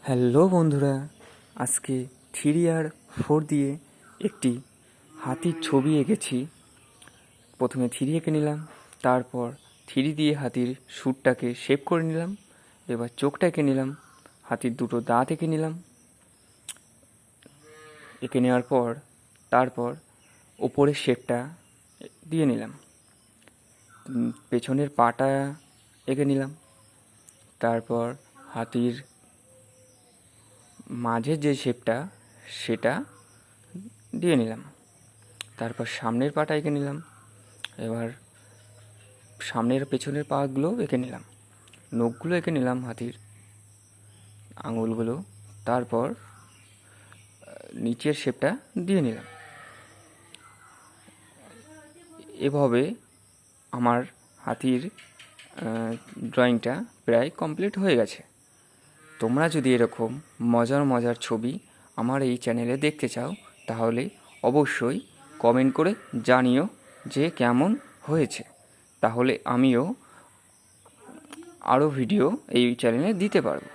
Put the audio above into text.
Hello বন্ধুরা, আজকে 3R 4 দিয়ে একটি হাতির ছবি এঁকেছি। প্রথমে 3 এঁকে নিলাম, তারপর 3 দিয়ে হাতির সুরটাকে শেপ করে নিলাম। এবার চোখটা এঁকে নিলাম, হাতির দুটো দাঁত এঁকে নিলাম। এঁকে নেওয়ার পর তারপর ওপরের শেপটা দিয়ে নিলাম। পেছনের পাটা এঁকে নিলাম। তারপর হাতির মাঝের যে শেপটা সেটা দিয়ে নিলাম। তারপর সামনের পাটা এঁকে নিলাম। এবার সামনের পেছনের পাগুলো এঁকে নিলাম, নখগুলো এঁকে নিলাম, হাতির আঙুলগুলো। তারপর নিচের শেপটা দিয়ে নিলাম। এভাবে আমার হাতির ড্রয়িংটা প্রায় কমপ্লিট হয়ে গেছে। তোমরা যদি এরকম মজার মজার ছবি আমার এই চ্যানেলে দেখতে চাও, তাহলে অবশ্যই কমেন্ট করে জানিও যে কেমন হয়েছে। তাহলে আমিও আরও ভিডিও এই চ্যানেলে দিতে পারবো।